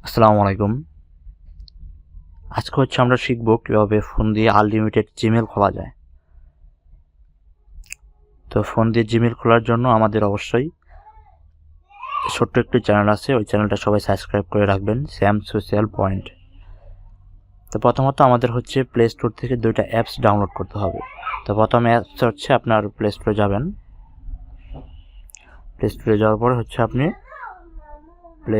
আসসালামু আলাইকুম। আজকে আমরা শিখব কিভাবে ফোন দিয়ে আনলিমিটেড জিমেল খোলা যায়। তো ফোন দিয়ে জিমেল খোলার জন্য আমাদের অবশ্যই ছোট্ট একটি চ্যানেল আছে, ওই চ্যানেলটা সবাই সাবস্ক্রাইব করে রাখবেন, স্যাম সোশ্যাল পয়েন্ট। তো প্রথমত আমাদের প্লে স্টোর থেকে দুইটা অ্যাপস ডাউনলোড করতে হবে। তো প্রথম অ্যাপস আপনার প্লে স্টোরে যাবেন। প্লে স্টোরে যাওয়ার পর আপনি প্লে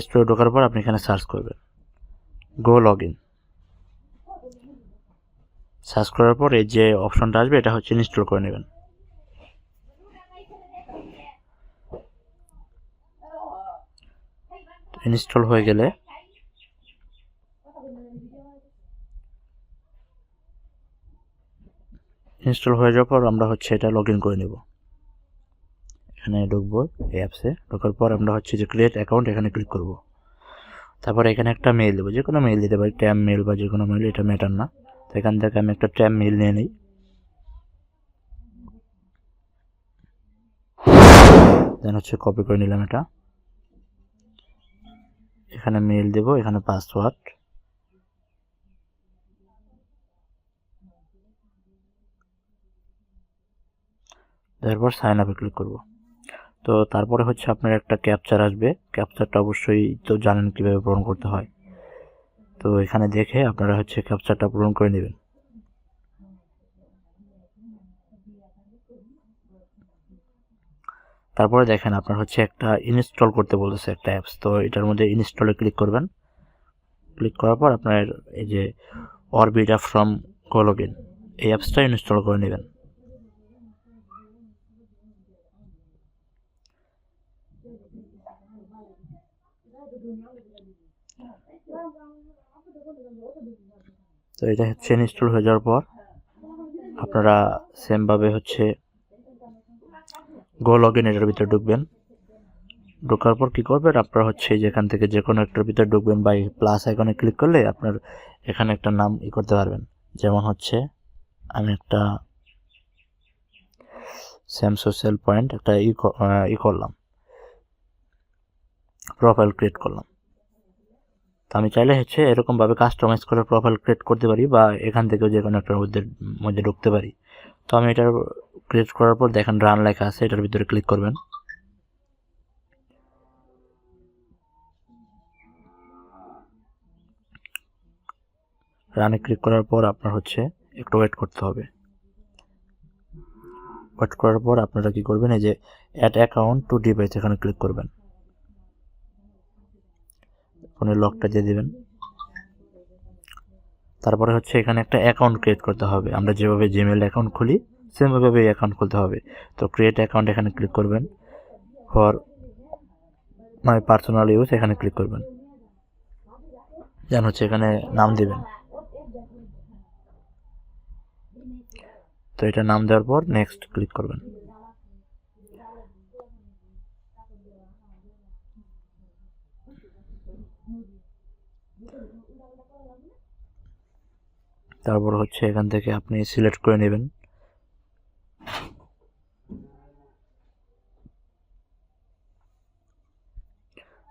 স্টোরে ঢোকার পর আপনি এখানে সার্চ করবেন গো লগ ইন। সার্চ করার পর এই যে অপশনটা আসবে এটা ইনস্টল করে নেবেন। ইনস্টল হয়ে গেলে যাওয়ার পর আমরা এটা লগ ইন করে নেব। এখানে ঢুকবো এই অ্যাপসে। ঢোকার পর আমরা যে ক্রিয়েট অ্যাকাউন্ট এখানে ক্লিক করব। তারপর এখানে একটা মেইল দেবো, যে কোনো মেইল দিতে পারি, ট্যাম মেইল বা যে কোনো মেইল, এটা ম্যাটার না। তো এখান থেকে আমি একটা ট্যাম মেইল নিয়ে নিই। দেন কপি করে নিলাম এটা। এখানে মেইল দেব, এখানে পাসওয়ার্ড, তারপর সাইন আপে ক্লিক করব। তো তারপরে আপনার একটা ক্যাপচার আসবে। ক্যাপচারটা অবশ্যই তো জানেন কিভাবে পূরণ করতে হয়। তো এখানে দেখে আপনারা ক্যাপচারটা পূরণ করে নেবেন। তারপরে দেখেন আপনার একটা ইনস্টল করতে বলতেছে একটা অ্যাপস। তো এটার মধ্যে ইনস্টলে ক্লিক করবেন। ক্লিক করার পর আপনার এই যে অরবিটা ফ্রম গো লগ ইন, এই অ্যাপসটা ইনস্টল করে নেবেন। তো এটা ইনস্টল হয়ে যাওয়ার পর আপনারা সেমভাবে গো লগ ইন এটার ভিতরে ঢুকবেন। ঢোকার পর কি করবেন, আপনারা যেখান থেকে যে কোনো একটার ভিতরে ঢুকবেন বা প্লাস আইকনে ক্লিক করলে আপনার এখানে একটা নাম করতে পারবেন। যেমন আমি একটা স্যাম সোশ্যাল পয়েন্ট একটা করলাম, প্রোফাইল ক্রিয়েট করলাম। তো আমি চাইলে এরকমভাবে কাস্টমাইজ করে প্রোফাইল ক্রিয়েট করতে পারি বা এখান থেকেও যে কোনো একটার মধ্যে ঢুকতে পারি। তো আমি এটা ক্রিয়েট করার পর দেখেন রান লেখা আছে, এটার ভিতরে ক্লিক করবেন। রানে ক্লিক করার পর আপনার একটু ওয়েট করতে হবে। ওয়েট করার পর আপনারা কি করবেন, এই যে অ্যাড অ্যাকাউন্ট টু ডিভাইস এখানে ক্লিক করবেন। ফোনের লকটা দিয়ে দিবেন। তারপরে এখানে একটা অ্যাকাউন্ট ক্রিয়েট করতে হবে। আমরা যেভাবে জিমেল অ্যাকাউন্ট খুলি সেমভাবে অ্যাকাউন্ট খুলতে হবে। তো ক্রিয়েট অ্যাকাউন্ট এখানে ক্লিক করবেন। ফর মাই পার্সোনাল ইউজ এখানে ক্লিক করবেন। দেন এখানে নাম দিবেন। তো এটা নাম দেওয়ার পর নেক্সট ক্লিক করবেন। তারপর এখান থেকে আপনি সিলেক্ট করে নেবেন।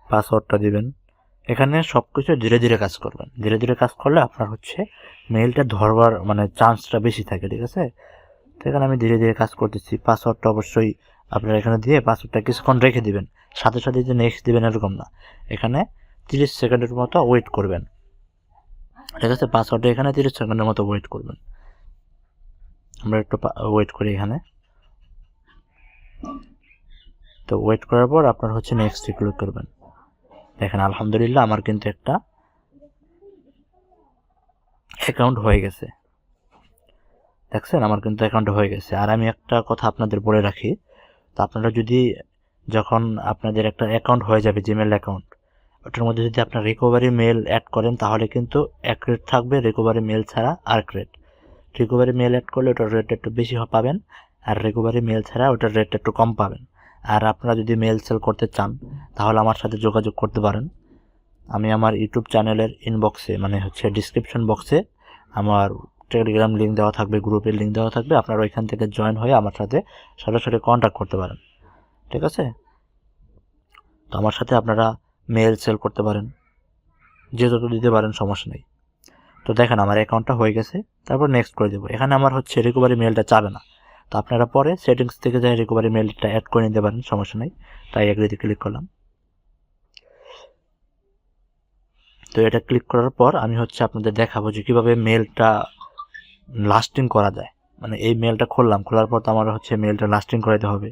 পাসওয়ার্ডটা দিবেন। এখানে সবকিছু ধীরে ধীরে কাজ করবেন। ধীরে ধীরে কাজ করলে আপনার মেইলটা ধরবার চান্সটা বেশি থাকে, ঠিক আছে? তো এখানে আমি ধীরে ধীরে কাজ করতেছি। পাসওয়ার্ডটা অবশ্যই আপনারা এখানে দিয়ে পাসওয়ার্ডটা কিছুক্ষণ রেখে দিবেন। সাথে সাথে যে নেক্সট দিবেন এরকম না, এখানে 30 সেকেন্ডের মতো ওয়েট করবেন, ঠিক আছে? পাসওয়ার্ডটা এখানে 30 সেকেন্ডের মতো ওয়েট করবেন। আমরা একটু ওয়েট করি এখানে। তো ওয়েট করার পর আপনার নেক্সট ক্লিক করবেন। দেখেন আলহামদুলিল্লাহ আমার কিন্তু একটা অ্যাকাউন্ট হয়ে গেছে। দেখছেন আমার কিন্তু অ্যাকাউন্ট হয়ে গেছে। আর আমি একটা কথা আপনাদের বলে রাখি, তো আপনারা যদি যখন আপনাদের একটা অ্যাকাউন্ট হয়ে যাবে জিমেল অ্যাকাউন্ট, ওটার মধ্যে যদি আপনার রিকভারি মেল অ্যাড করেন তাহলে কিন্তু 1 রেট থাকবে, রিকভারি মেল ছাড়া আরেক রেট। রিকভারি মেল অ্যাড করলে ওটার রেট একটু বেশি পাবেন, আর রিকভারি মেল ছাড়া ওটার রেট একটু কম পাবেন। আর আপনারা যদি মেল সেল করতে চান তাহলে আমার সাথে যোগাযোগ করতে পারেন। আমি আমার ইউটিউব চ্যানেলের ইনবক্সে ডিসক্রিপশন বক্সে আমার টেলিগ্রাম লিঙ্ক দেওয়া থাকবে, গ্রুপের লিঙ্ক দেওয়া থাকবে। আপনারা ওইখান থেকে জয়েন হয়ে আমার সাথে সরাসরি কন্ট্যাক্ট করতে পারেন, ঠিক আছে? তো আমার সাথে আপনারা মেল সেল করতে পারেন, যে যত দিতে পারেন, সমস্যা নেই। তো দেখেন আমার অ্যাকাউন্টটা হয়ে গেছে, তারপর নেক্সট করে দেবো। এখানে আমার হচ্ছে রিকভারি মেলটা চাবে না, তো আপনারা পরে সেটিংস থেকে যাই রিকভারি মেলটা অ্যাড করে নিতে পারেন, সমস্যা নেই। তাই এগ্রিতে ক্লিক করলাম। তো এটা ক্লিক করার পর আমি হচ্ছে আপনাদের দেখাবো যে কীভাবে মেলটা লাস্টিং করা যায়। মানে এই মেলটা খুললাম, খোলার পর তো আমার হচ্ছে মেলটা লাস্টিং করাতে হবে,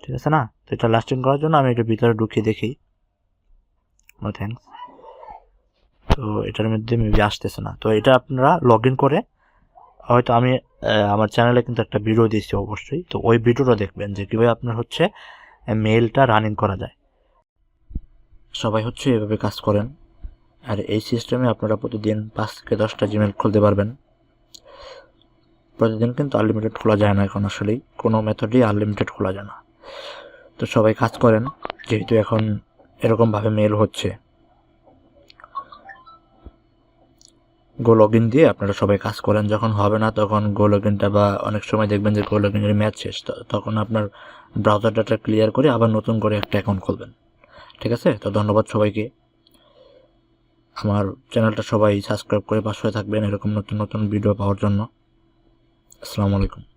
ঠিক আছে না? তো এটা লাস্টিং করার জন্য আমি এটা ভিতরে ঢুকিয়ে দেখি। No thanks. তো এটার মধ্যে মেবি আসতেছে না। তো এটা আপনারা লগ ইন করে, হয়তো আমি আমার চ্যানেলে কিন্তু একটা ভিডিও দিয়েছি অবশ্যই, তো ওই ভিডিওটা দেখবেন যে কীভাবে আপনার হচ্ছে মেলটা রানিং করা যায়। সবাই হচ্ছে এভাবে কাজ করেন, আর এই সিস্টেমে আপনারা প্রতিদিন 5 থেকে 10টা জিমেল খুলতে পারবেন। প্রতিদিন কিন্তু আনলিমিটেড খোলা যায় না এখন, আসলেই কোনো মেথডই আনলিমিটেড খোলা যায় না। তো সবাই কাজ করেন, যেহেতু এখন এরকমভাবে মেল হচ্ছে। গো লগ ইন দিয়ে আপনারা সবাই কাজ করেন, যখন হবে না তখন গো লগ ইনটা, বা অনেক সময় দেখবেন যে গো লগ ইনের ম্যাচ শেষ, তখন আপনার ব্রাউজার ডাটা ক্লিয়ার করে আবার নতুন করে একটা অ্যাকাউন্ট খুলবেন, ঠিক আছে? তো ধন্যবাদ সবাইকে। আমার চ্যানেলটা সবাই সাবস্ক্রাইব করে পাশে থাকবেন এরকম নতুন নতুন ভিডিও পাওয়ার জন্য। আসসালামু আলাইকুম।